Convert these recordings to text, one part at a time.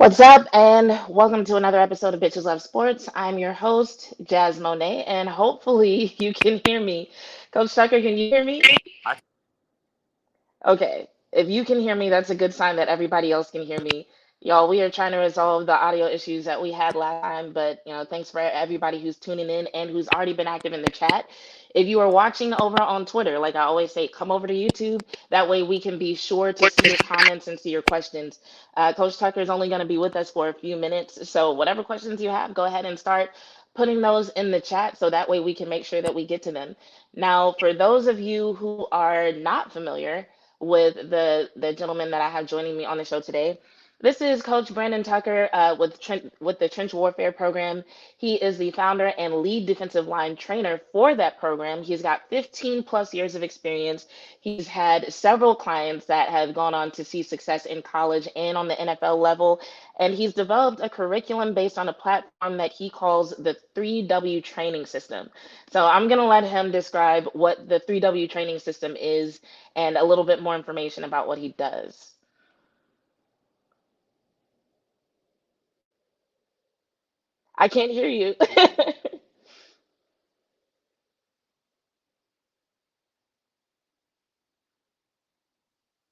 What's up, and welcome to another episode of Bitches Love Sports. I'm your host, Jazz Monet, and hopefully you can hear me. Coach Tucker, can you hear me? I, Okay. If you can hear me, that's a good sign that everybody else can hear me. Y'all, we are trying to resolve the audio issues that we had last time, but thanks for everybody who's tuning in and who's already been active in the chat. If you are watching over on Twitter, like I always say, come over to YouTube. That way we can be sure to see your comments and see your questions. Coach Tucker is only going to be with us for a few minutes, so whatever questions you have, go ahead and start putting those in the chat so that way we can make sure that we get to them. Now, for those of you who are not familiar, with the gentleman that I have joining me on the show today. This is Coach Brandon Tucker with the Trench Warfare program. He is the founder and lead defensive line trainer for that program. He's got 15 plus years of experience. He's had several clients that have gone on to see success in college and on the NFL level. And he's developed a curriculum based on a platform that he calls the 3W training system. So I'm going to let him describe what the 3W training system is and a little bit more information about what he does. I can't hear you.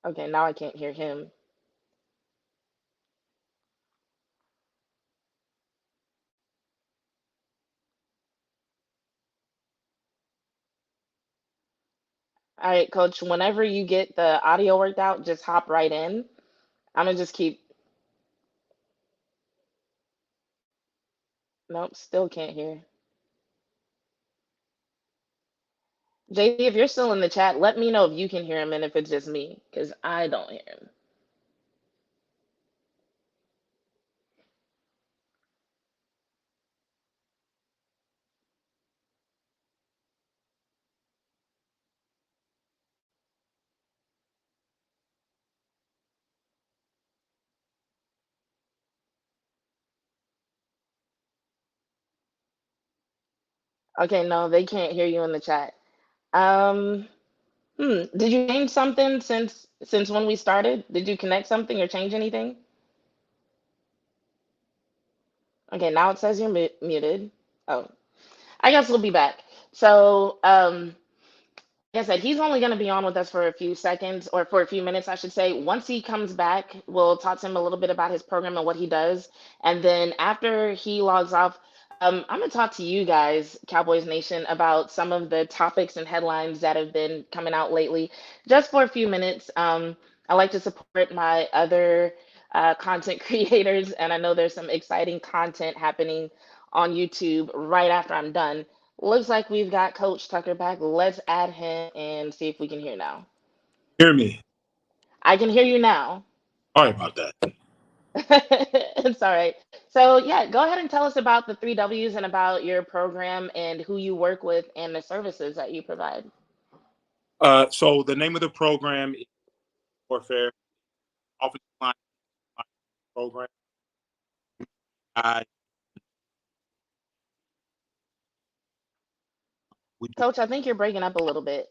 Okay, now I can't hear him. All right, coach, whenever you get the audio worked out, just hop right in. I'm gonna just keep, nope, still can't hear. JD, if you're still in the chat, let me know if you can hear him and if it's just me, because I don't hear him. Okay, no, they can't hear you in the chat. Um, did you change something since when we started? Did you connect something or change anything? Okay, now it says you're muted. Oh, I guess we'll be back. So, like I said, he's only going to be on with us for a few seconds or for a few minutes, I should say. Once he comes back, we'll talk to him a little bit about his program and what he does. And then after he logs off, I'm going to talk to you guys, Cowboys Nation, about some of the topics and headlines that have been coming out lately, just for a few minutes. I like to support my other content creators, and I know there's some exciting content happening on YouTube right after I'm done. Looks like we've got Coach Tucker back. Let's add him and see if we can hear now. hear me. I can hear you now. Sorry about that. It's all right. So, yeah, go ahead and tell us about the three W's and about your program and who you work with and the services that you provide. So the name of the program is Warfare Offensive Line Program. I we do. Coach, I think you're breaking up a little bit.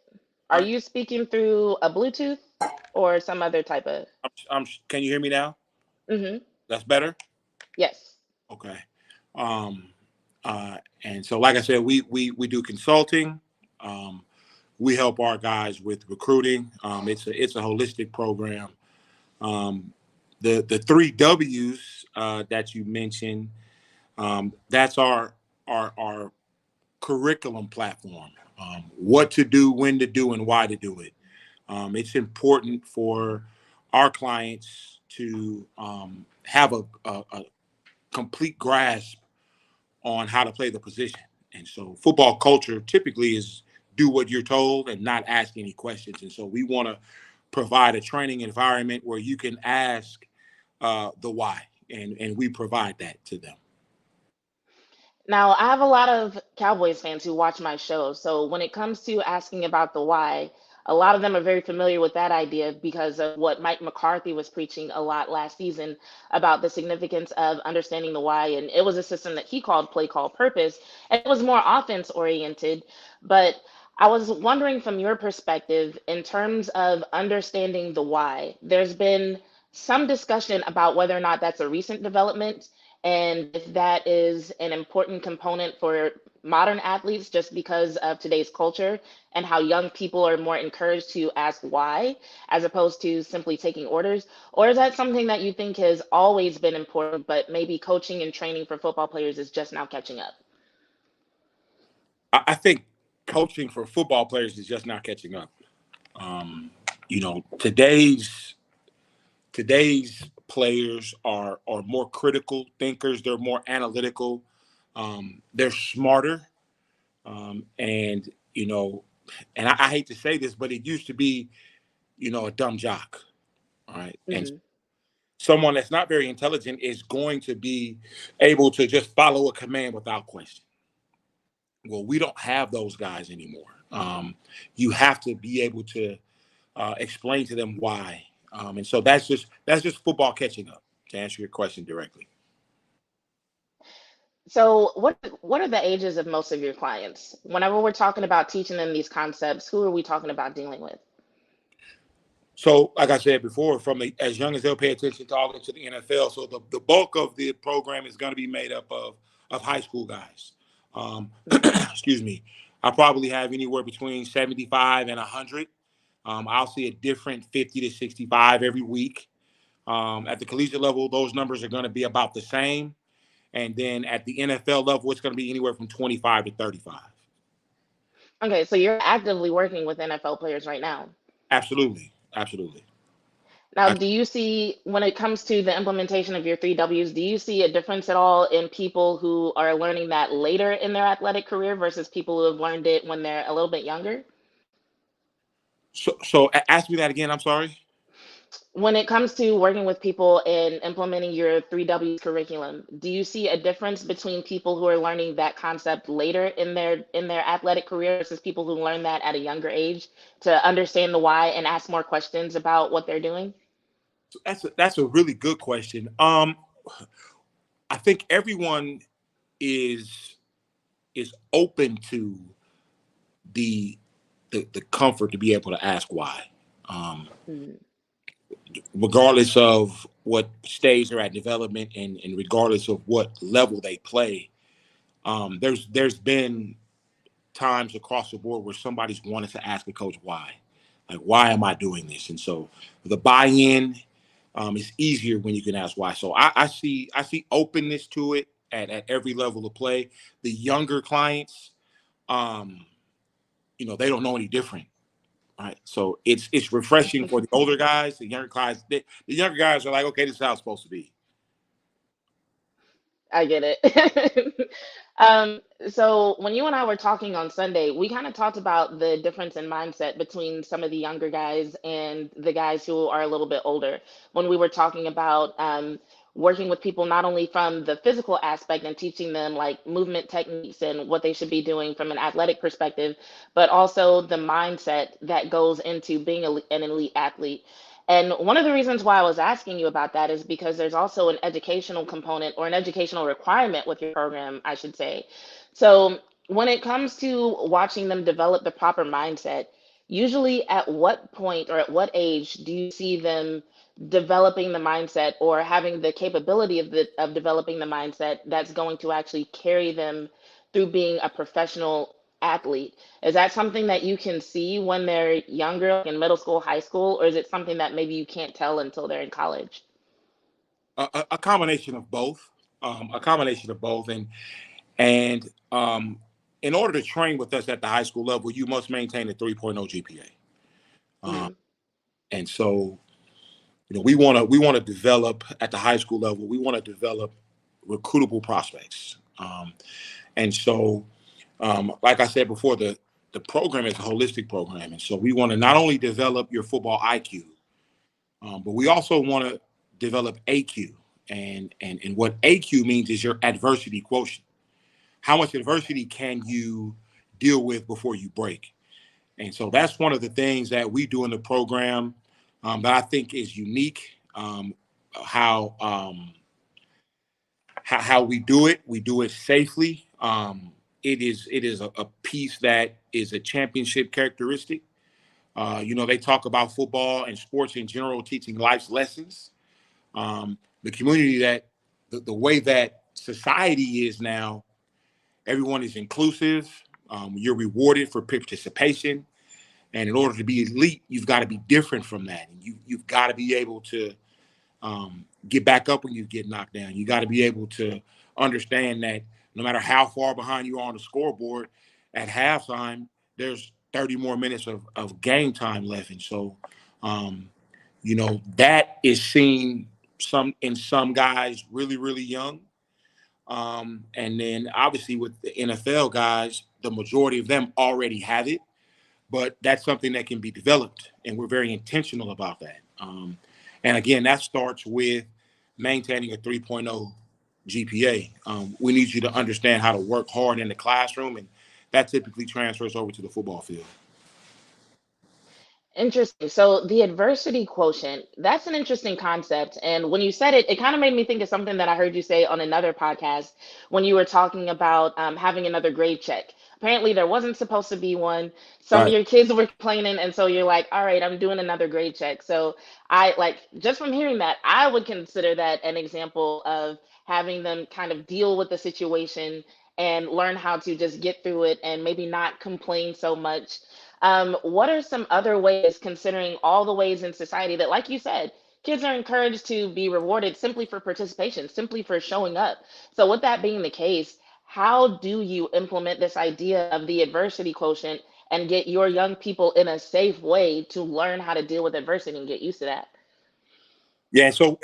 Are I'm, you speaking through a Bluetooth or some other type of? can you hear me now? Mm-hmm. That's better. Yes. Okay. Um, and so, like I said, we do consulting. Um, we help our guys with recruiting. It's a holistic program. Um, the three W's that you mentioned. That's our curriculum platform. What to do, when to do, and why to do it. It's important for our clients to have a complete grasp on how to play the position. And so football culture typically is do what you're told and not ask any questions. And so we want to provide a training environment where you can ask the why, and we provide that to them. Now, I have a lot of Cowboys fans who watch my show. So when it comes to asking about the why, a lot of them are very familiar with that idea because of what Mike McCarthy was preaching a lot last season about the significance of understanding the why. And it was a system that he called play call purpose, and it was more offense oriented. But I was wondering from your perspective, in terms of understanding the why, there's been some discussion about whether or not that's a recent development and if that is an important component for modern athletes just because of today's culture and how young people are more encouraged to ask why as opposed to simply taking orders? Or is that something that you think has always been important, but maybe coaching and training for football players is just now catching up? I think coaching for football players is just not catching up. Um, you know, today's players are more critical thinkers. They're more analytical. They're smarter. And you know, and I hate to say this, but it used to be, you know, a dumb jock. All right. And Hmm. someone that's not very intelligent is going to be able to just follow a command without question. Well, we don't have those guys anymore. You have to be able to explain to them why. And so that's just football catching up. To answer your question directly. So, what are the ages of most of your clients? Whenever we're talking about teaching them these concepts, who are we talking about dealing with? So, like I said before, from as young as they'll pay attention to all the way to the NFL. So the bulk of the program is going to be made up of high school guys. Hmm. Excuse me. I probably have anywhere between 75 and 100. I'll see a different 50 to 65 every week. At the collegiate level, those numbers are going to be about the same. And then at the NFL level, it's going to be anywhere from 25 to 35. Okay, so you're actively working with NFL players right now. Absolutely. Absolutely. Now, do you see, when it comes to the implementation of your three W's, do you see a difference at all in people who are learning that later in their athletic career versus people who have learned it when they're a little bit younger? So ask me that again. I'm sorry. When it comes to working with people and implementing your three W's curriculum, do you see a difference between people who are learning that concept later in their athletic career versus people who learn that at a younger age to understand the why and ask more questions about what they're doing? That's a really good question. I think everyone is is open to the the comfort to be able to ask why, um, Mm. regardless of what stage they're at development and regardless of what level they play. There's been times across the board where somebody's wanted to ask a coach why, like why am I doing this, and so the buy-in is easier when you can ask why. So I see openness to it at every level of play. The younger clients, um, they don't know any different, right? So it's refreshing for the older guys. The younger guys are like, okay, this is how it's supposed to be. I get it. So when you and I were talking on Sunday, we kind of talked about the difference in mindset between some of the younger guys and the guys who are a little bit older. When we were talking about working with people not only from the physical aspect and teaching them like movement techniques and what they should be doing from an athletic perspective, but also the mindset that goes into being an elite athlete. And one of the reasons why I was asking you about that is because there's also an educational component or an educational requirement with your program, I should say. So, when it comes to watching them develop the proper mindset, usually at what point or at what age do you see them developing the mindset or having the capability of developing the mindset that's going to actually carry them through being a professional athlete? Is that something that you can see when they're younger, like in middle school, high school, or is it something that maybe you can't tell until they're in college? A combination of both. A combination of both, and in order to train with us at the high school level, you must maintain a 3.0 GPA. Hmm. And so, we want to develop at the high school level. We want to develop recruitable prospects. And so, like I said before, the program is a holistic program, and so we want to not only develop your football IQ, but we also want to develop AQ. And what AQ means is your adversity quotient. How much adversity can you deal with before you break? And so that's one of the things that we do in the program, that I think is unique. How how we do it safely. It is a piece that is a championship characteristic. They talk about football and sports in general teaching life's lessons. The community that the way that society is now, everyone is inclusive. You're rewarded for participation. And in order to be elite, you've got to be different from that. And you've got to be able to get back up when you get knocked down. You got to be able to understand that no matter how far behind you are on the scoreboard, at halftime, there's 30 more minutes of game time left. And so, that is seen in some guys really, really young. And then obviously with the NFL guys, the majority of them already have it, but that's something that can be developed. And we're very intentional about that. And again, that starts with maintaining a 3.0 GPA. We need you to understand how to work hard in the classroom, and that typically transfers over to the football field. Interesting. So the adversity quotient, that's an interesting concept. And when you said it, it kind of made me think of something that I heard you say on another podcast when you were talking about having another grade check. Apparently, there wasn't supposed to be one. Some of Right. your kids were complaining, and so you're like, all right, I'm doing another grade check. So I like, just from hearing that, I would consider that an example of having them kind of deal with the situation and learn how to just get through it and maybe not complain so much. What are some other ways, considering all the ways in society that, like you said, kids are encouraged to be rewarded simply for participation, simply for showing up? So, with that being the case, how do you implement this idea of the adversity quotient and get your young people in a safe way to learn how to deal with adversity and get used to that? Yeah. So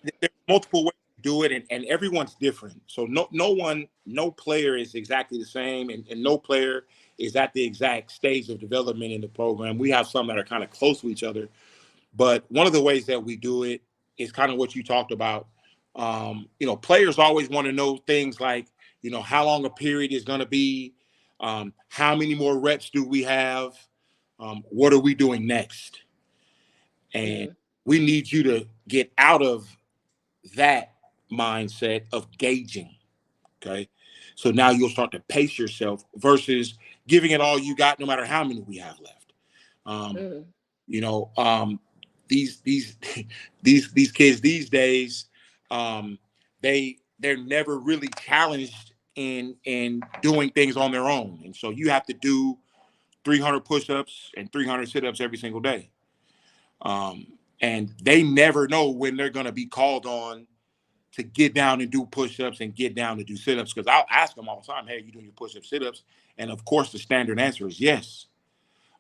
there's multiple ways to do it, and everyone's different. So no player is exactly the same, and no player is at the exact stage of development in the program. We have some that are kind of close to each other, but one of the ways that we do it is kind of what you talked about. Players always want to know things like, how long a period is going to be, how many more reps do we have, what are we doing next, and Hmm. we need you to get out of that mindset of gauging. Okay. So now you'll start to pace yourself versus giving it all you got, no matter how many we have left. Um, Hmm. you know, um, these these kids these days, they're never really challenged in doing things on their own, and so you have to do 300 push-ups and 300 sit-ups every single day. And they never know when they're going to be called on to get down and do push-ups and get down to do sit-ups, because I'll ask them all the time, hey, you doing your push-ups, sit-ups? And of course the standard answer is yes.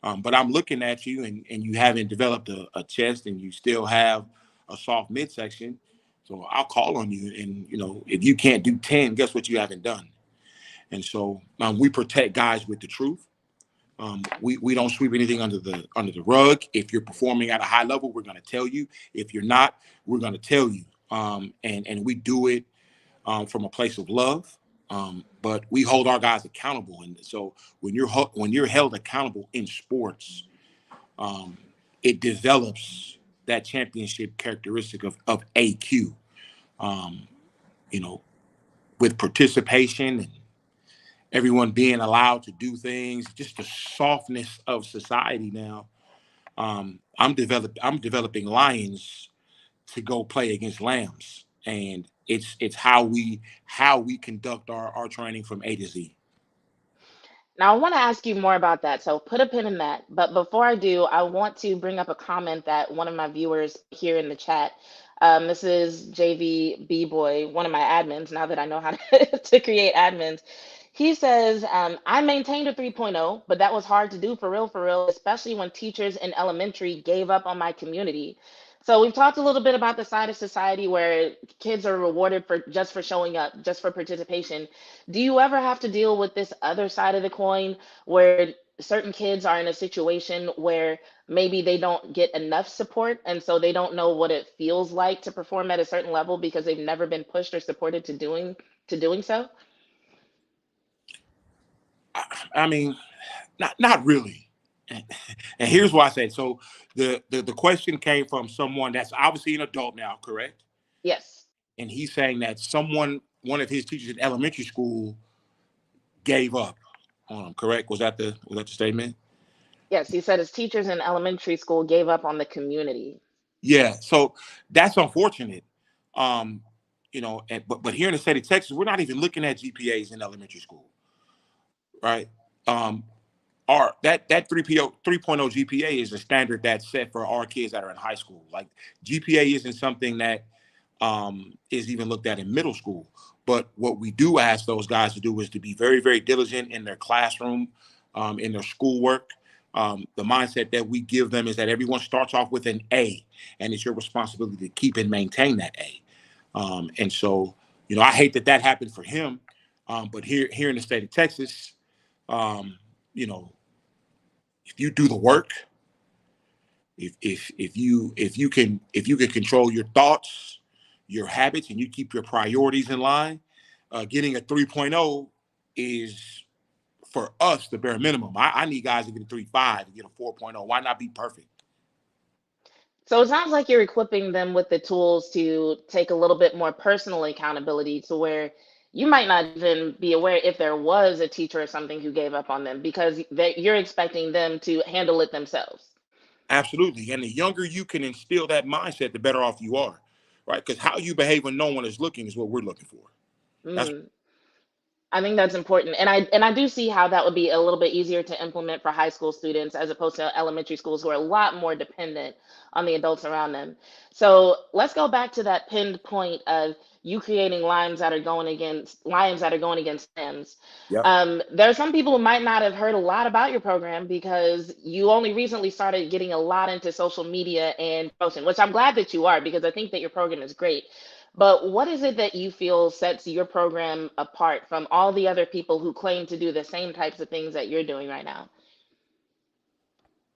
But I'm looking at you, and you haven't developed a chest, and you still have a soft midsection. So I'll call on you, and if you can't do 10, guess what you haven't done? And so we protect guys with the truth. We don't sweep anything under the rug. If you're performing at a high level, we're going to tell you. If you're not, we're going to tell you. And we do it from a place of love. But we hold our guys accountable. And so when you're held accountable in sports, um, it develops that championship characteristic of AQ. Um, you know, with participation and everyone being allowed to do things, just the softness of society now. I'm developing lions to go play against lambs, and it's how we conduct our training from A to Z. Now, I want to ask you more about that. So put a pin in that. But before I do, I want to bring up a comment that one of my viewers here in the chat. This is JV B Boy, one of my admins, now that I know how to create admins. He says, I maintained a 3.0, but that was hard to do for real, especially when teachers in elementary gave up on my community. So we've talked a little bit about the side of society where kids are rewarded for just for showing up, just for participation. Do you ever have to deal with this other side of the coin where certain kids are in a situation where maybe they don't get enough support and so they don't know what it feels like to perform at a certain level because they've never been pushed or supported to doing so? I mean, not really. And here's why I say so. The question came from someone that's obviously an adult now, correct? Yes. And he's saying that one of his teachers in elementary school gave up on him, correct? Was that the statement? Yes, he said his teachers in elementary school gave up on the community. Yeah. So that's unfortunate. Um, but here in the state of Texas, we're not even looking at GPAs in elementary school, right? Um, our that 3.0 GPA is a standard that's set for our kids that are in high school. Like GPA isn't something that is even looked at in middle school. But what we do ask those guys to do is to be very, very diligent in their classroom, in their schoolwork. The mindset that we give them is that everyone starts off with an A, and it's your responsibility to keep and maintain that A. And so, I hate that that happened for him. But here in the state of Texas, um, you know, if you do the work, if you can control your thoughts, your habits, and you keep your priorities in line, getting a 3.0 is for us the bare minimum. I need guys to get a 3.5 and get a 4.0. Why not be perfect? So it sounds like you're equipping them with the tools to take a little bit more personal accountability to where you might not even be aware if there was a teacher or something who gave up on them because you're expecting them to handle it themselves. Absolutely. And the younger you can instill that mindset, the better off you are, right? Because how you behave when no one is looking is what we're looking for. That's Mm. I think that's important. And I do see how that would be a little bit easier to implement for high school students as opposed to elementary schools who are a lot more dependent on the adults around them. So let's go back to that pinned point of you creating lions that are going against lambs. Yep. There are some people who might not have heard a lot about your program because you only recently started getting a lot into social media and posting, which I'm glad that you are because I think that your program is great. But what is it that you feel sets your program apart from all the other people who claim to do the same types of things that you're doing right now?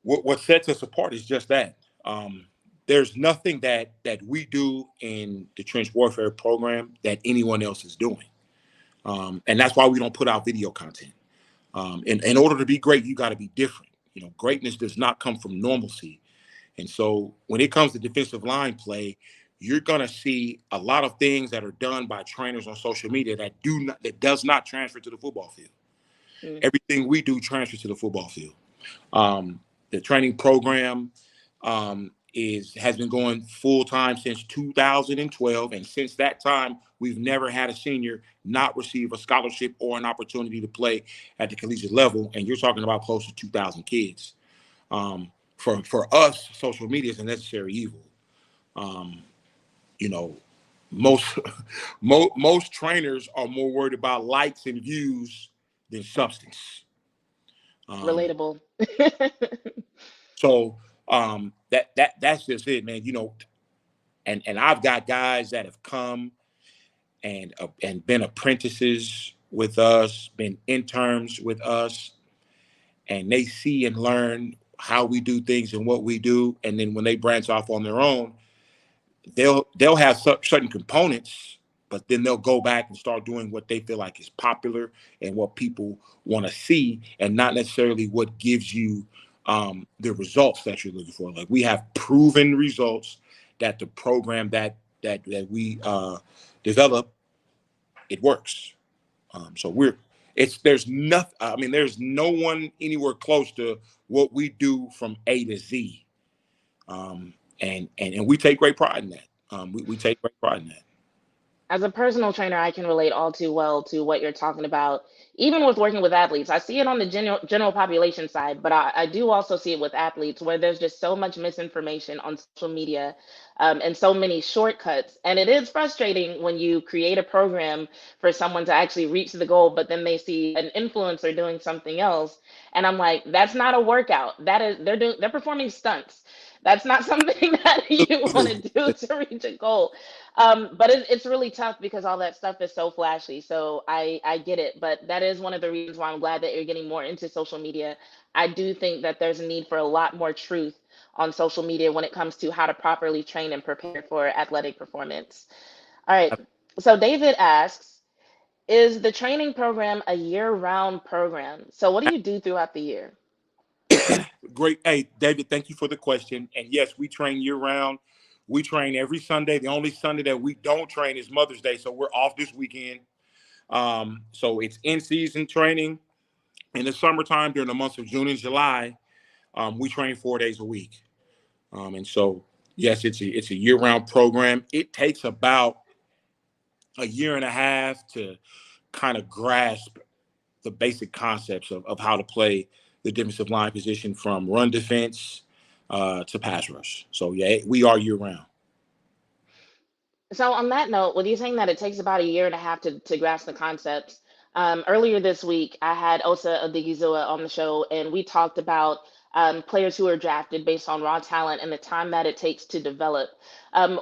What sets us apart is just that. Um, there's nothing that we do in the trench warfare program that anyone else is doing, and that's why we don't put out video content. In order to be great, you got to be different. Greatness does not come from normalcy. And so when it comes to defensive line play, you're gonna see a lot of things that are done by trainers on social media that does not transfer to the football field. Mm. Everything we do transfers to the football field. Um, the training program is has been going full time since 2012, and since that time, we've never had a senior not receive a scholarship or an opportunity to play at the collegiate level. And you're talking about close to 2,000 kids. For us, social media is a necessary evil. Um, you know, most most trainers are more worried about likes and views than substance. Um, Relatable. so that's just it, man. And I've got guys that have come and been apprentices with us, been interns with us, and they see and learn how we do things and what we do. And then when they branch off on their own, they'll have certain components, but then they'll go back and start doing what they feel like is popular and what people want to see, and not necessarily what gives you the results that you're looking for. Like we have proven results that the program that we develop, it works. So there's nothing. I mean, there's no one anywhere close to what we do from A to Z, and we take great pride in that. We take great pride in that. As a personal trainer, I can relate all too well to what you're talking about. Even with working with athletes, I see it on the general population side, but I do also see it with athletes where there's just so much misinformation on social media, and so many shortcuts. And it is frustrating when you create a program for someone to actually reach the goal, but then they see an influencer doing something else, and I'm like, that's not a workout. They're performing stunts. That's not something that you want to do to reach a goal. But it's really tough because all that stuff is so flashy. So I get it, but that is one of the reasons why I'm glad that you're getting more into social media. I do think that there's a need for a lot more truth on social media when it comes to how to properly train and prepare for athletic performance. All right. So David asks, is the training program a year-round program? So what do you do throughout the year? Great. Hey, David, thank you for the question. And yes, we train year round. We train every Sunday. The only Sunday that we don't train is Mother's Day, so we're off this weekend. So it's in season training. In the summertime, during the months of June and July, we train 4 days a week. And so Yes, it's a year-round program. It takes about a year and a half to kind of grasp the basic concepts of how to play the defensive line position from run defense to pass rush. So yeah, we are year round. So on that note, with you saying that it takes about a year and a half to grasp the concepts, earlier this week I had Osa Odigizua on the show, and we talked about players who are drafted based on raw talent and the time that it takes to develop.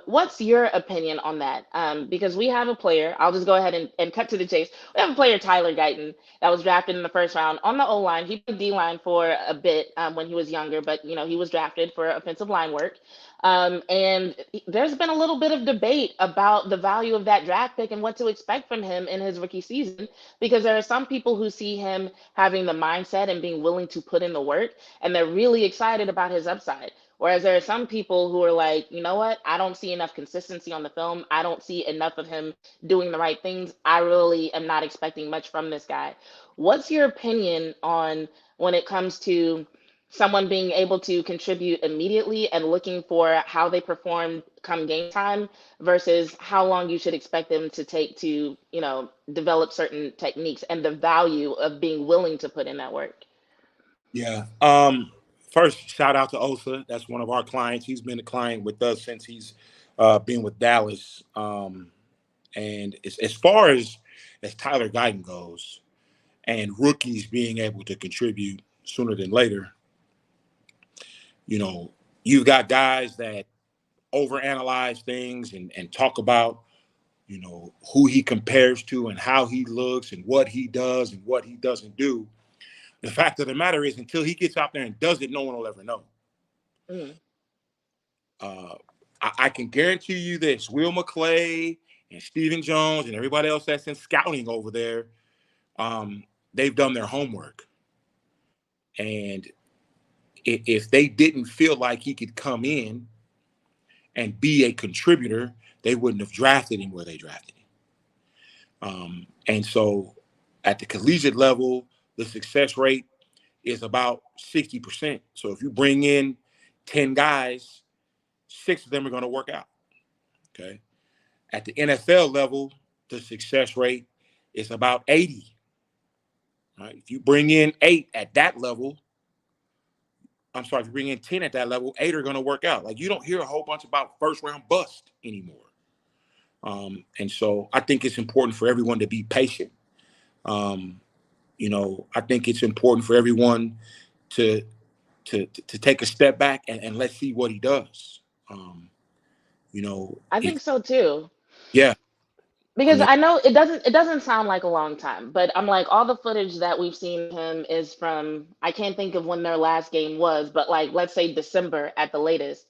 What's your opinion on that? Because we have a player, I'll just go ahead and cut to the chase. We have a player, Tyler Guyton, that was drafted in the first round on the O line. He played D line for a bit when he was younger, but he was drafted for offensive line work. And there's been a little bit of debate about the value of that draft pick and what to expect from him in his rookie season, because there are some people who see him having the mindset and being willing to put in the work, and they're really excited about his upside. Whereas there are some people who are like, you know what? I don't see enough consistency on the film. I don't see enough of him doing the right things. I really am not expecting much from this guy. What's your opinion on when it comes to someone being able to contribute immediately and looking for how they perform come game time versus how long you should expect them to take to, develop certain techniques and the value of being willing to put in that work? Yeah. First, shout out to Osa. That's one of our clients. He's been a client with us since he's been with Dallas. And as far as Tyler Guyton goes, and rookies being able to contribute sooner than later, you know, you've got guys that overanalyze things and talk about, who he compares to and how he looks and what he does and what he doesn't do. The fact of the matter is, until he gets out there and does it, no one will ever know. Mm. Uh, I can guarantee you this: Will McClay and Stephen Jones and everybody else that's in scouting over there, they've done their homework. And if they didn't feel like he could come in and be a contributor, they wouldn't have drafted him where they drafted him. And so at the collegiate level, the success rate is about 60%. So if you bring in 10 guys, 6 of them are going to work out. Okay. At the NFL level, the success rate is about 80. Right. If you bring in 8 at that level, I'm sorry, if you bring in 10 at that level, 8 are going to work out. Like, you don't hear a whole bunch about first round bust anymore. And so I think it's important for everyone to be patient. Um, I think it's important for everyone to to take a step back and let's see what he does. Um, I think so too. Yeah, I Because mean, I know it doesn't sound like a long time, but I'm like, all the footage that we've seen him is from, I can't think of when their last game was, but like, let's say December at the latest.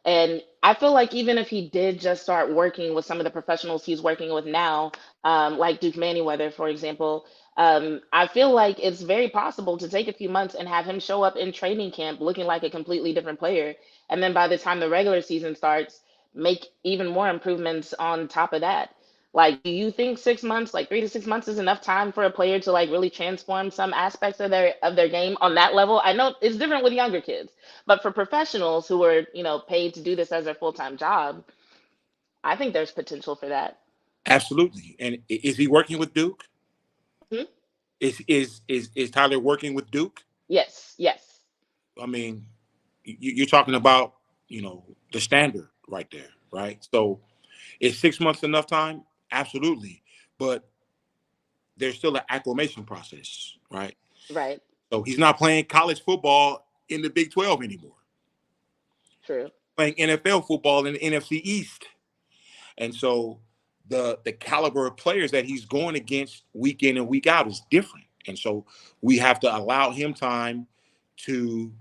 And I feel like even if he did just start working with some of the professionals he's working with now, like Duke Manyweather, for example, I feel like it's very possible to take a few months and have him show up in training camp looking like a completely different player. And then by the time the regular season starts, make even more improvements on top of that. Like, do you think 6 months, like 3 to 6 months, is enough time for a player to like really transform some aspects of their game on that level? I know it's different with younger kids, but for professionals who are, paid to do this as their full-time job, I think there's potential for that. absolutely. And is he working with Duke? Hmm. Is Tyler working with Duke? Yes, yes. I mean, you're talking about the standard right there, right? So is 6 months enough time? Absolutely, but there's still an acclimation process, right? Right. So he's not playing college football in the Big 12 anymore. True. Playing NFL football in the NFC East. And so the caliber of players that he's going against week in and week out is different. And so we have to allow him time to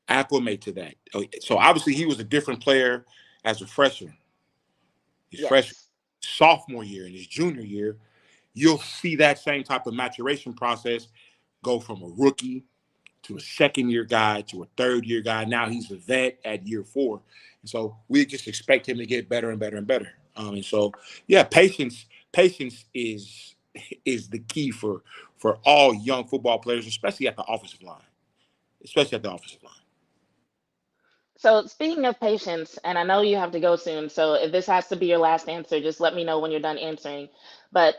acclimate to that. So obviously he was a different player as a freshman. His freshman, Yes. sophomore year and his junior year, you'll see that same type of maturation process go from a rookie to a second year guy to a third year guy. Now he's a vet at year 4. And so we just expect him to get better and better and better. And so, yeah, patience is the key for all young football players, especially at the offensive line, especially at the offensive line. So speaking of patience, and I know you have to go soon, so if this has to be your last answer, just let me know when you're done answering. But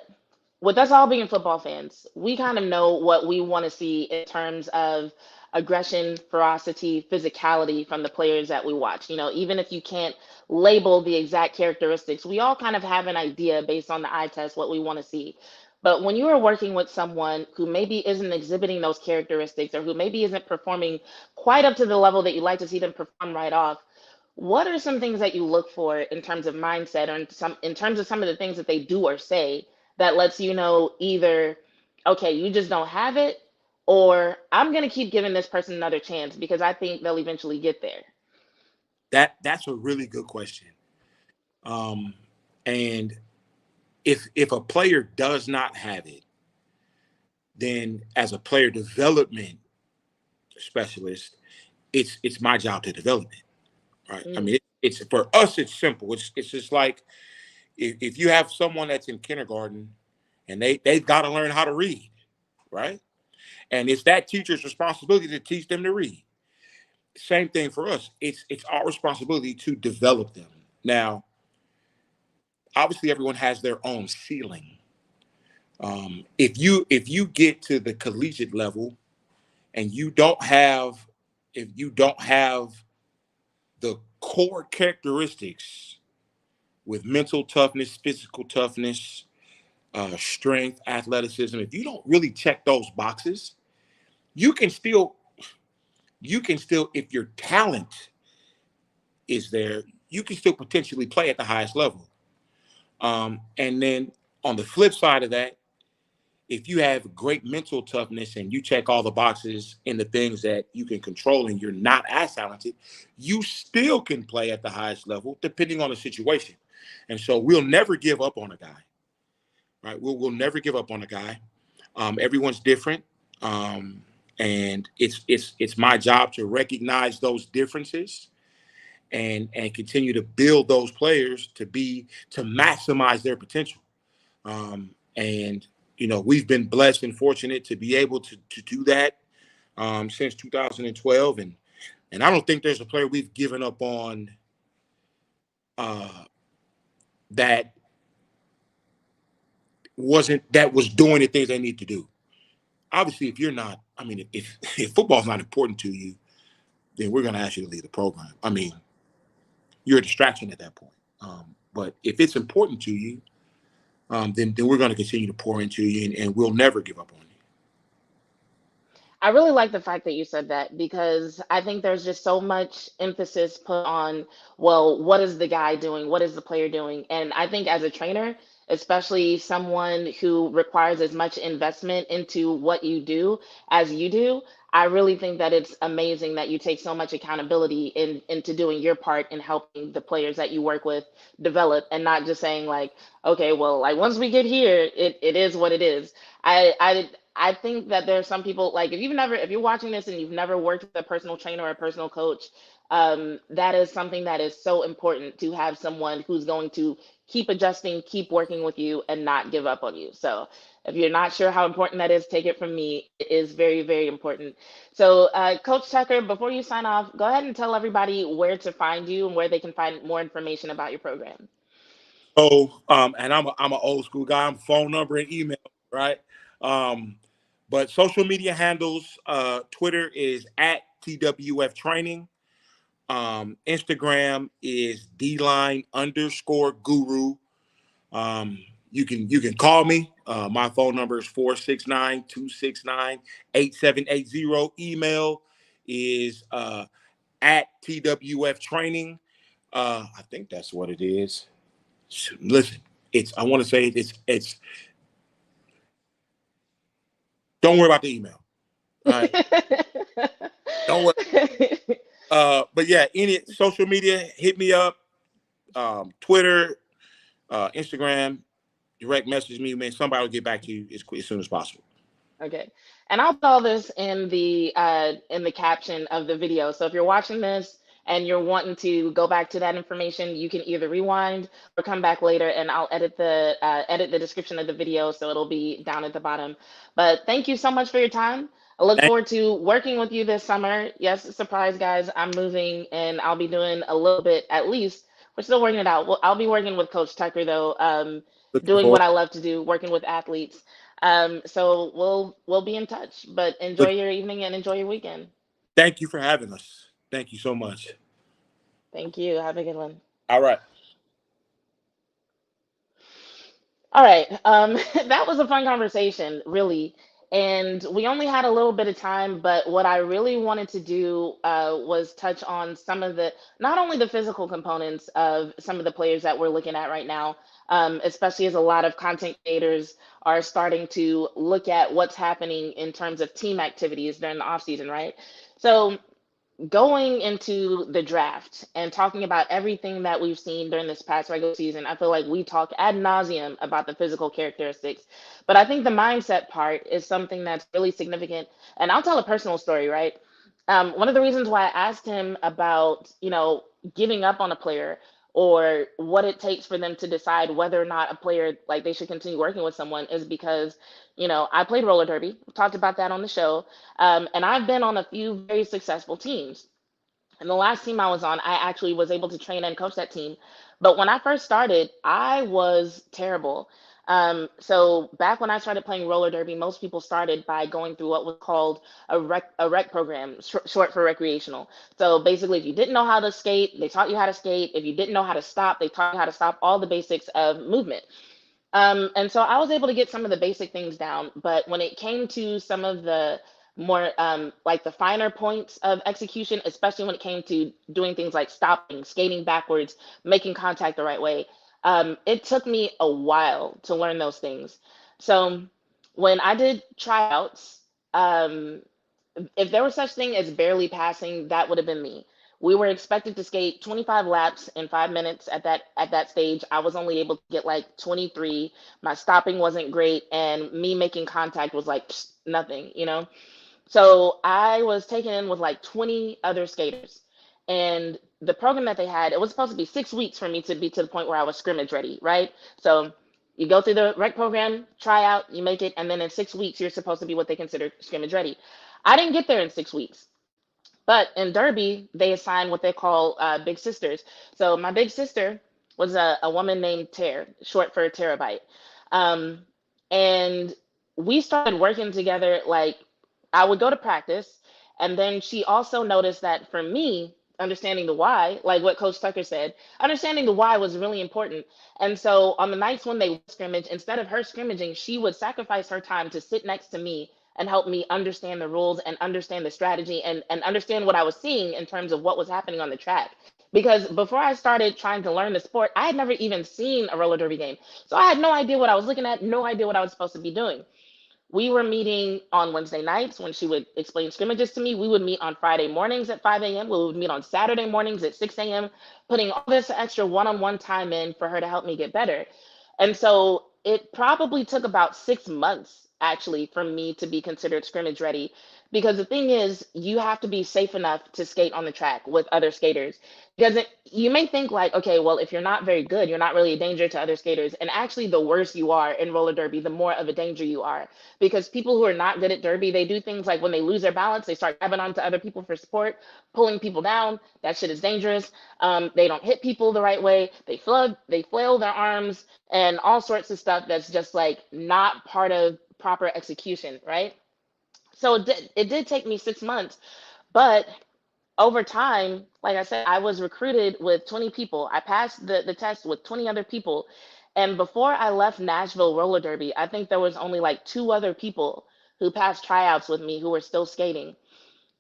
with us all being football fans, we kind of know what we want to see in terms of aggression, ferocity, physicality from the players that we watch. You know, even if you can't label the exact characteristics, we all kind of have an idea based on the eye test what we want to see. But when you are working with someone who maybe isn't exhibiting those characteristics or who maybe isn't performing quite up to the level that you like to see them perform right off, what are some things that you look for in terms of mindset or in terms of some of the things that they do or say that lets you know either, okay, you just don't have it, or I'm going to keep giving this person another chance because I think they'll eventually get there? That's a really good question. Um, and if a player does not have it, then as a player development specialist, it's my job to develop it. Right. I Mm, mean, it's for us. It's simple. It's just like if you have someone that's in kindergarten and they've got to learn how to read, right? And it's that teacher's responsibility to teach them to read. Same thing for us. It's our responsibility to develop them. Now, obviously, everyone has their own ceiling. If you get to the collegiate level and you don't have the core characteristics with mental toughness, physical toughness, strength, athleticism, if you don't really check those boxes, you can still if your talent is there, you can still potentially play at the highest level. And then on the flip side of that, if you have great mental toughness and you check all the boxes in the things that you can control and you're not as talented, you still can play at the highest level depending on the situation. And so we'll never give up on a guy, right? We'll never give up on a guy. Everyone's different. Um, and it's my job to recognize those differences and continue to build those players to maximize their potential. And we've been blessed and fortunate to be able to do that since 2012, and I don't think there's a player we've given up on uh, that was doing the things they need to do. Obviously, if you're not, I mean, if football's not important to you, then we're going to ask you to leave the program. I mean, you're a distraction at that point. But if it's important to you, then we're going to continue to pour into you, and we'll never give up on you. I really like the fact that you said that because I think there's just so much emphasis put on, well, what is the guy doing? What is the player doing? And I think as a trainer, especially someone who requires as much investment into what you do as you do, I really think that it's amazing that you take so much accountability into doing your part in helping the players that you work with develop and not just saying like, okay, well, like once we get here, it is what it is. I think that there are some people like if you're watching this and you've never worked with a personal trainer or a personal coach, that is something that is so important to have someone who's going to keep adjusting, keep working with you, and not give up on you. So if you're not sure how important that is, take it from me. It is very, very important. So, Coach Tucker, before you sign off, go ahead and tell everybody where to find you and where they can find more information about your program. So, and I'm an old school guy. I'm phone number and email, right? Um, but social media handles, Twitter is at TWF Training. Instagram is dline_guru. You can call me. My phone number is 469-269-8780. Email is at TWF Training. I think that's what it is. Listen, I want to say it's don't worry about the email. All right. Don't worry. But yeah, any social media, hit me up. Twitter, Instagram, direct message me, man. Somebody will get back to you as soon as possible. Okay. And I'll put all this in the caption of the video. So if you're watching this and you're wanting to go back to that information, you can either rewind or come back later and I'll edit the description of the video so it'll be down at the bottom. But thank you so much for your time. I look Thank forward to working with you this summer. Yes, surprise, guys. I'm moving and I'll be doing a little bit at least. We're still working it out. Well, I'll be working with Coach Tucker though, looking doing what forward. I love to do, working with athletes. So we'll be in touch. But enjoy Look, your evening and enjoy your weekend. thank you for having us. Thank you so much. Thank you. Have a good one. All right. All right. That was a fun conversation, really. And we only had a little bit of time, but what I really wanted to do was touch on some of the, not only the physical components of some of the players that we're looking at right now, especially as a lot of content creators are starting to look at what's happening in terms of team activities during the off season, right? So going into the draft and talking about everything that we've seen during this past regular season, I feel like we talk ad nauseum about the physical characteristics. But I think the mindset part is something that's really significant. And I'll tell a personal story, right? One of the reasons why I asked him about, giving up on a player or what it takes for them to decide whether or not a player like they should continue working with someone is because, I played roller derby. We talked about that on the show. And I've been on a few very successful teams. And the last team I was on, I actually was able to train and coach that team. But when I first started, I was terrible. So back when I started playing roller derby, most people started by going through what was called a rec program, short for recreational. So basically, if you didn't know how to skate, they taught you how to skate. If you didn't know how to stop, they taught you how to stop, all the basics of movement. And so I was able to get some of the basic things down, but when it came to some of the more like the finer points of execution, especially when it came to doing things like stopping, skating backwards, making contact the right way, it took me a while to learn those things. So when I did tryouts, um, if there was such thing as barely passing, that would have been me. We were expected to skate 25 laps in 5 minutes at that stage. I was only able to get like 23. My stopping wasn't great, and me making contact was like nothing. So I was taken in with like 20 other skaters. And the program that they had, it was supposed to be 6 weeks for me to be to the point where I was scrimmage ready, right? So you go through the rec program, try out, you make it, and then in 6 weeks, you're supposed to be what they consider scrimmage ready. I didn't get there in 6 weeks. But in Derby, they assign what they call big sisters. So my big sister was a woman named Tara, short for terabyte. Um, and we started working together. Like I would go to practice, and then she also noticed that for me, understanding the why, like what Coach Tucker said, understanding the why was really important. And so on the nights when they would scrimmage, instead of her scrimmaging, she would sacrifice her time to sit next to me and help me understand the rules and understand the strategy and understand what I was seeing in terms of what was happening on the track. Because before I started trying to learn the sport, I had never even seen a roller derby game. So I had no idea what I was looking at, no idea what I was supposed to be doing. We were meeting on Wednesday nights when she would explain scrimmages to me. We would meet on Friday mornings at 5 a.m. We would meet on Saturday mornings at 6 a.m., putting all this extra one on one time in for her to help me get better. And so it probably took about 6 months actually for me to be considered scrimmage ready. Because the thing is, you have to be safe enough to skate on the track with other skaters. Because you may think like, okay, well, if you're not very good, you're not really a danger to other skaters. And actually, the worse you are in roller derby, the more of a danger you are, because people who are not good at derby, they do things like when they lose their balance, they start grabbing onto other people for support, pulling people down. That shit is dangerous. They don't hit people the right way. They flail their arms and all sorts of stuff that's just like not part of proper execution, right? So it did take me 6 months, but over time, like I said, I was recruited with 20 people. I passed the test with 20 other people. And before I left Nashville roller derby, I think there was only like two other people who passed tryouts with me who were still skating.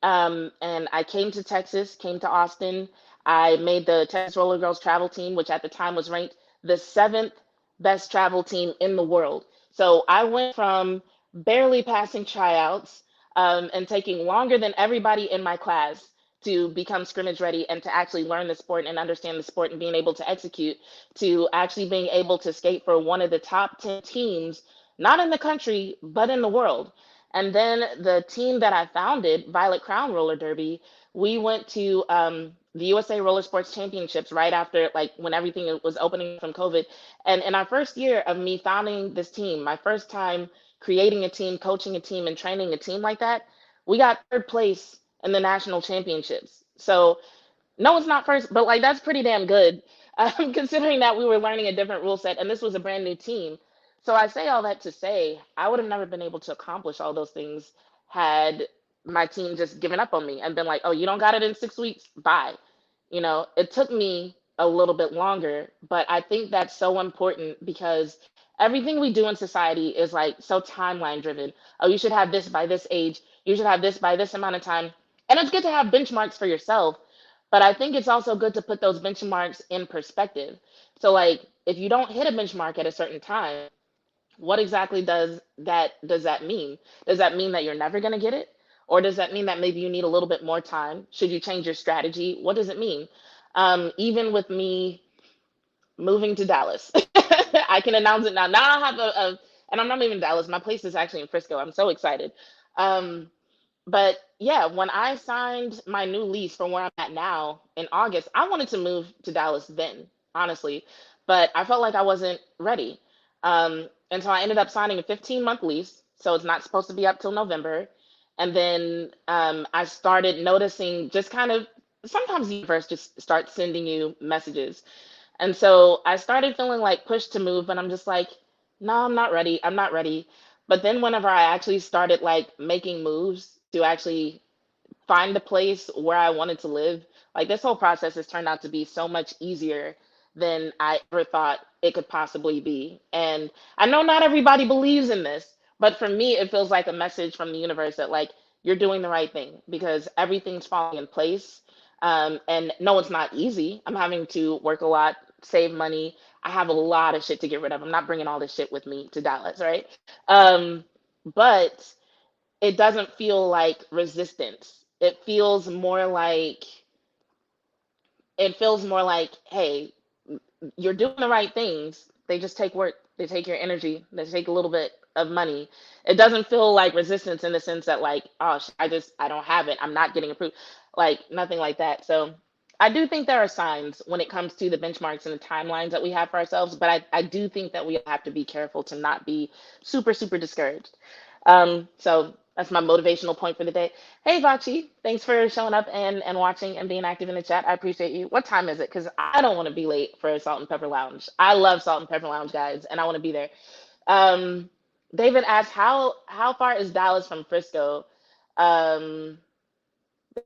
And I came to Texas, came to Austin. I made the Texas Roller Girls travel team, which at the time was ranked the seventh best travel team in the world. So I went from barely passing tryouts and taking longer than everybody in my class to become scrimmage ready and to actually learn the sport and understand the sport and being able to execute, to actually being able to skate for one of the top 10 teams, not in the country, but in the world. And then the team that I founded, Violet Crown Roller Derby, we went to the USA Roller Sports Championships right after, like, when everything was opening from COVID. And in our first year of me founding this team, my first time creating a team, coaching a team, and training a team like that, We got third place in the national championships. So no, it's not first, but like that's pretty damn good, considering that we were learning a different rule set and this was a brand new team. So I say all that to say I would have never been able to accomplish all those things had my team just given up on me and been like, "Oh, you don't got it in 6 weeks, bye." It took me a little bit longer, but I think that's so important because everything we do in society is like so timeline driven. Oh, you should have this by this age. You should have this by this amount of time. And it's good to have benchmarks for yourself, but I think it's also good to put those benchmarks in perspective. So like if you don't hit a benchmark at a certain time, what exactly does that mean? Does that mean that you're never going to get it? Or does that mean that maybe you need a little bit more time? Should you change your strategy? What does it mean? Even with me moving to Dallas, I can announce it now. Now I have and I'm not even in Dallas. My place is actually in Frisco. I'm so excited. Um, but yeah, when I signed my new lease from where I'm at now in August, I wanted to move to Dallas then, honestly, but I felt like I wasn't ready. And so I ended up signing a 15-month lease. So it's not supposed to be up till November. And then I started noticing just kind of sometimes the universe just starts sending you messages. And so I started feeling like pushed to move, but I'm just like, no, I'm not ready. I'm not ready. But then whenever I actually started like making moves to actually find a place where I wanted to live, like this whole process has turned out to be so much easier than I ever thought it could possibly be. And I know not everybody believes in this, but for me, it feels like a message from the universe that like you're doing the right thing because everything's falling in place. And no, it's not easy. I'm having to work a lot, save money. I have a lot of shit to get rid of. I'm not bringing all this shit with me to Dallas, right? Um, but it doesn't feel like resistance. It feels more like, hey, you're doing the right things. They just take work. They take your energy. They take a little bit of money. It doesn't feel like resistance in the sense that like, oh, I don't have it. I'm not getting approved. Like nothing like that. So I do think there are signs when it comes to the benchmarks and the timelines that we have for ourselves, but I do think that we have to be careful to not be super, super discouraged. So that's my motivational point for the day. Hey, Vachi, thanks for showing up and watching and being active in the chat. I appreciate you. What time is it? Because I don't want to be late for Salt and Pepper Lounge. I love Salt and Pepper Lounge, guys, and I want to be there. Um, David asked, how far is Dallas from Frisco? Um,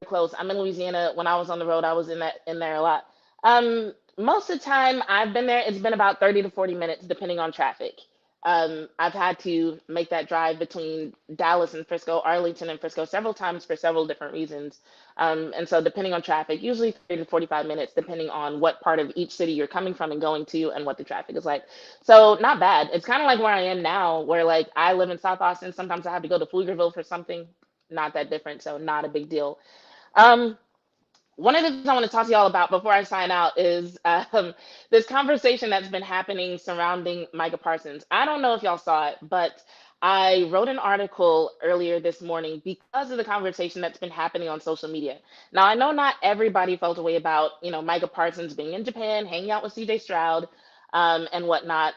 close. I'm in Louisiana. When I was on the road, I was in there a lot. Most of the time I've been there, it's been about 30 to 40 minutes, depending on traffic. I've had to make that drive between Dallas and Frisco, Arlington and Frisco several times for several different reasons. And so depending on traffic, usually 30 to 45 minutes, depending on what part of each city you're coming from and going to and what the traffic is like. So not bad. It's kind of like where I am now, where like I live in South Austin. Sometimes I have to go to Pflugerville for something. Not that different, so not a big deal. Um, One of the things I want to talk to y'all about before I sign out is this conversation that's been happening surrounding Micah Parsons. I don't know if y'all saw it, but I wrote an article earlier this morning because of the conversation that's been happening on social media. Now, I know not everybody felt a way about, Micah Parsons being in Japan, hanging out with CJ Stroud, and whatnot.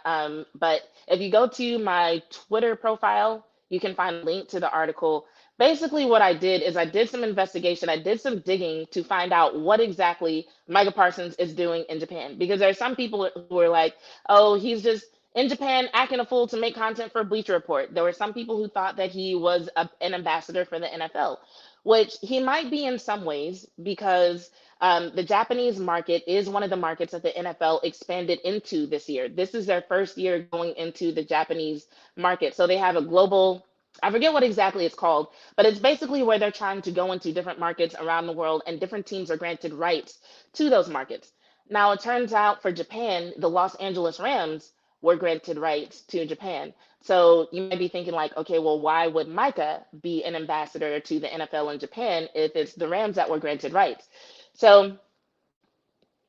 But if you go to my Twitter profile, you can find a link to the article. Basically what I did is I did some investigation, I did some digging to find out what exactly Micah Parsons is doing in Japan. Because there are some people who are like, oh, he's just in Japan acting a fool to make content for Bleacher Report. There were some people who thought that he was an ambassador for the NFL, which he might be in some ways because the Japanese market is one of the markets that the NFL expanded into this year. This is their first year going into the Japanese market. So they have a global, I forget what exactly it's called, but it's basically where they're trying to go into different markets around the world and different teams are granted rights to those markets. Now, it turns out for Japan, the Los Angeles Rams were granted rights to Japan. So you might be thinking like, okay, well, why would Micah be an ambassador to the NFL in Japan if it's the Rams that were granted rights? So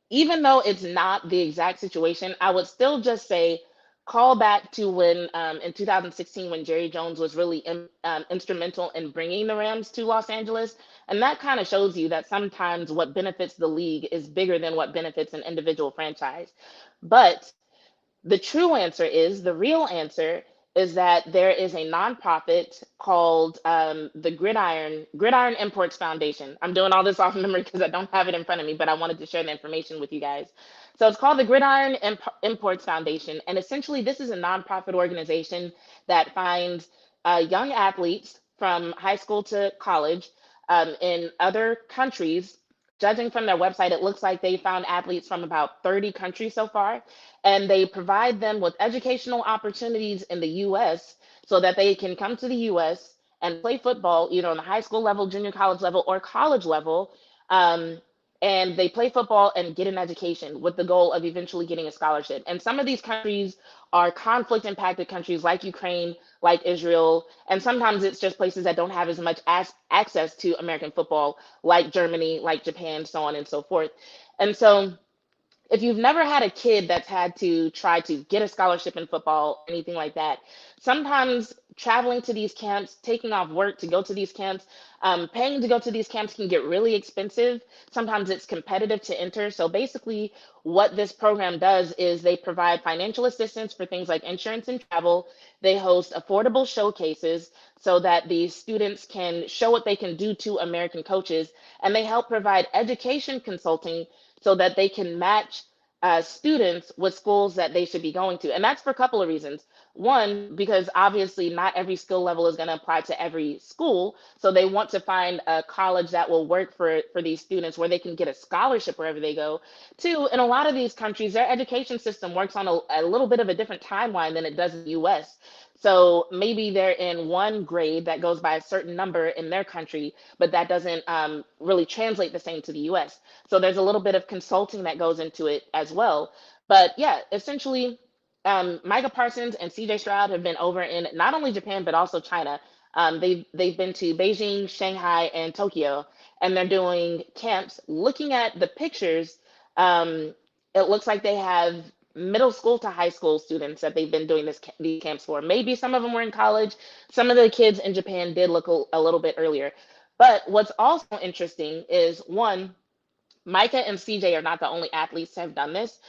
even though it's not the exact situation, I would still just say call back to when in 2016 when Jerry Jones was really instrumental in bringing the Rams to Los Angeles. And that kind of shows you that sometimes what benefits the league is bigger than what benefits an individual franchise. But the true answer is the real answer is that there is a nonprofit called the Gridiron Imports Foundation. I'm doing all this off memory because I don't have it in front of me, but I wanted to share the information with you guys. So it's called the Imports Foundation, and essentially this is a nonprofit organization that finds young athletes from high school to college in other countries. Judging from their website, it looks like they found athletes from about 30 countries so far, and they provide them with educational opportunities in the US so that they can come to the US and play football, either on the high school level, junior college level, or college level. Um, and they play football and get an education with the goal of eventually getting a scholarship. And some of these countries are conflict impacted countries like Ukraine, like Israel, and sometimes it's just places that don't have as much access to American football, like Germany, like Japan, so on and so forth. And so if you've never had a kid that's had to try to get a scholarship in football, anything like that, sometimes traveling to these camps, taking off work to go to these camps, paying to go to these camps can get really expensive. Sometimes it's competitive to enter. So basically, what this program does is they provide financial assistance for things like insurance and travel. They host affordable showcases so that these students can show what they can do to American coaches, and they help provide education consulting so that they can match students with schools that they should be going to. And that's for a couple of reasons. One, because obviously not every skill level is going to apply to every school. So they want to find a college that will work for these students where they can get a scholarship wherever they go. Two, in a lot of these countries, their education system works on a little bit of a different timeline than it does in the US. So maybe they're in one grade that goes by a certain number in their country, but that doesn't really translate the same to the US. So there's a little bit of consulting that goes into it as well. But yeah, essentially, Micah Parsons and CJ Stroud have been over in not only Japan but also China. They've been to Beijing, Shanghai, and Tokyo, and they're doing camps. Looking at the pictures, it looks like they have middle school to high school students that they've been doing these camps for. Maybe some of them were in college. Some of the kids in Japan did look a little bit earlier. But what's also interesting is one, Micah and CJ are not the only athletes to have done this.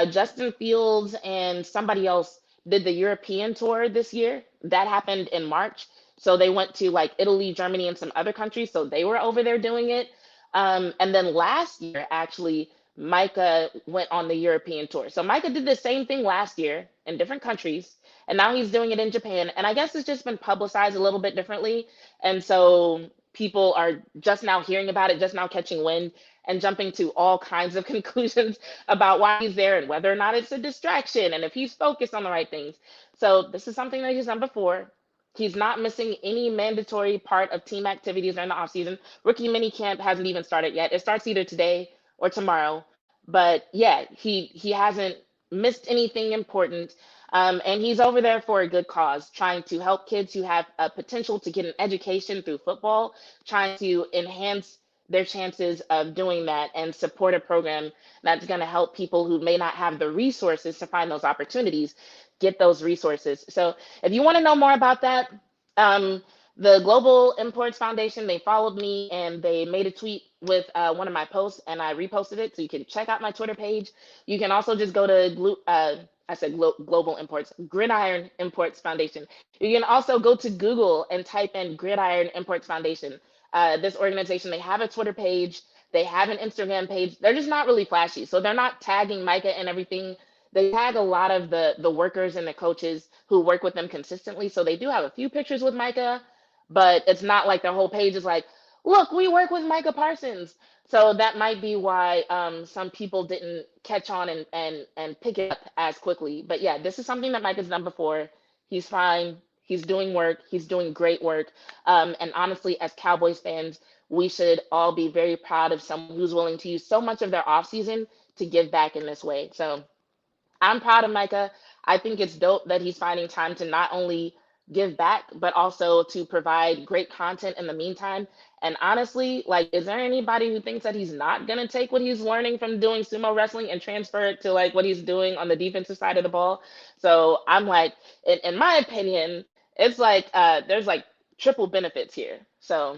Justin Fields and somebody else did the European tour this year. That happened in March. So they went to like Italy, Germany, and some other countries. So they were over there doing it. And then last year, actually, Micah went on the European tour. So Micah did the same thing last year in different countries. And now he's doing it in Japan. And I guess it's just been publicized a little bit differently. And so people are just now hearing about it, just now catching wind and jumping to all kinds of conclusions about why he's there and whether or not it's a distraction and if he's focused on the right things. So this is something that he's done before. He's not missing any mandatory part of team activities during the offseason. Rookie mini camp hasn't even started yet. It starts either today or tomorrow. But yeah, he hasn't missed anything important. And he's over there for a good cause, trying to help kids who have a potential to get an education through football, trying to enhance their chances of doing that and support a program that's going to help people who may not have the resources to find those opportunities get those resources. So if you want to know more about that, um, the Global Imports Foundation, they followed me and they made a tweet with one of my posts and I reposted it. So you can check out my Twitter page. You can also just go to Global Imports, Gridiron Imports Foundation. You can also go to Google and type in Gridiron Imports Foundation. This organization, they have a Twitter page, they have an Instagram page. They're just not really flashy. So they're not tagging Micah and everything. They tag a lot of the workers and the coaches who work with them consistently. So they do have a few pictures with Micah, but it's not like their whole page is like, look, we work with Micah Parsons. So that might be why some people didn't catch on and pick it up as quickly. But yeah, this is something that Micah's done before. He's fine. He's doing work. He's doing great work. And honestly, as Cowboys fans, we should all be very proud of someone who's willing to use so much of their offseason to give back in this way. So I'm proud of Micah. I think it's dope that he's finding time to not only give back, but also to provide great content in the meantime. And honestly, like, is there anybody who thinks that he's not going to take what he's learning from doing sumo wrestling and transfer it to like what he's doing on the defensive side of the ball? So I'm like, in my opinion, it's like there's like triple benefits here. So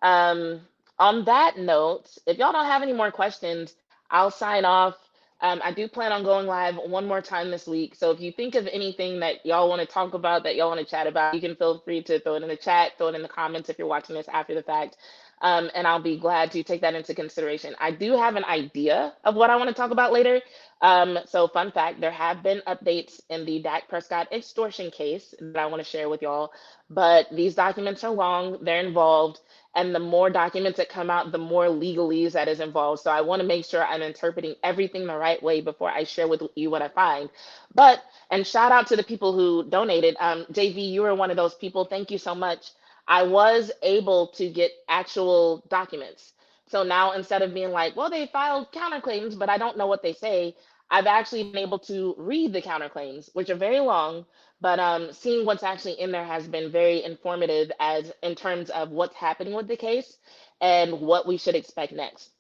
um, on that note, if y'all don't have any more questions, I'll sign off. I do plan on going live one more time this week. So if you think of anything that y'all want to talk about, that y'all want to chat about, you can feel free to throw it in the chat, throw it in the comments if you're watching this after the fact. And I'll be glad to take that into consideration. I do have an idea of what I want to talk about later. So fun fact, there have been updates in the Dak Prescott extortion case that I want to share with y'all. But these documents are long, they're involved, and the more documents that come out, the more legalese that is involved. So I want to make sure I'm interpreting everything the right way before I share with you what I find. But, and shout out to the people who donated. JV, you were one of those people. Thank you so much. I was able to get actual documents. So now instead of being like, well, they filed counterclaims, but I don't know what they say, I've actually been able to read the counterclaims, which are very long, but seeing what's actually in there has been very informative as in terms of what's happening with the case and what we should expect next.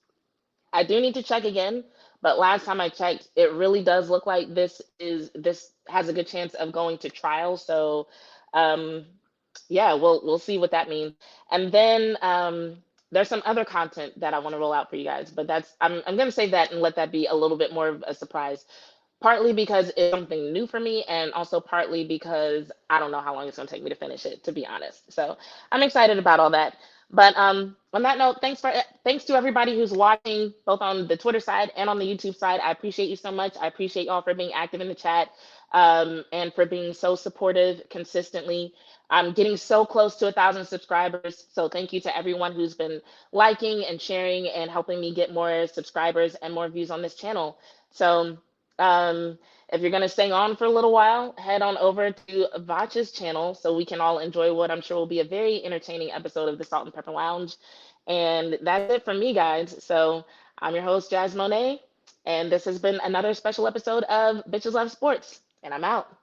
I do need to check again, but last time I checked, it really does look like this has a good chance of going to trial. So um, yeah, we'll see what that means. And then there's some other content that I want to roll out for you guys, but that's I'm gonna save that and let that be a little bit more of a surprise. Partly because it's something new for me, and also partly because I don't know how long it's gonna take me to finish it, to be honest. So I'm excited about all that. But on that note, thanks to everybody who's watching, both on the Twitter side and on the YouTube side. I appreciate you so much. I appreciate y'all for being active in the chat, and for being so supportive consistently. I'm getting so close to 1,000 subscribers. So thank you to everyone who's been liking and sharing and helping me get more subscribers and more views on this channel. So if you're going to stay on for a little while, head on over to Vach's channel so we can all enjoy what I'm sure will be a very entertaining episode of the Salt and Pepper Lounge. And that's it from me, guys. So I'm your host, Jazz Monet, and this has been another special episode of Bitches Love Sports, and I'm out.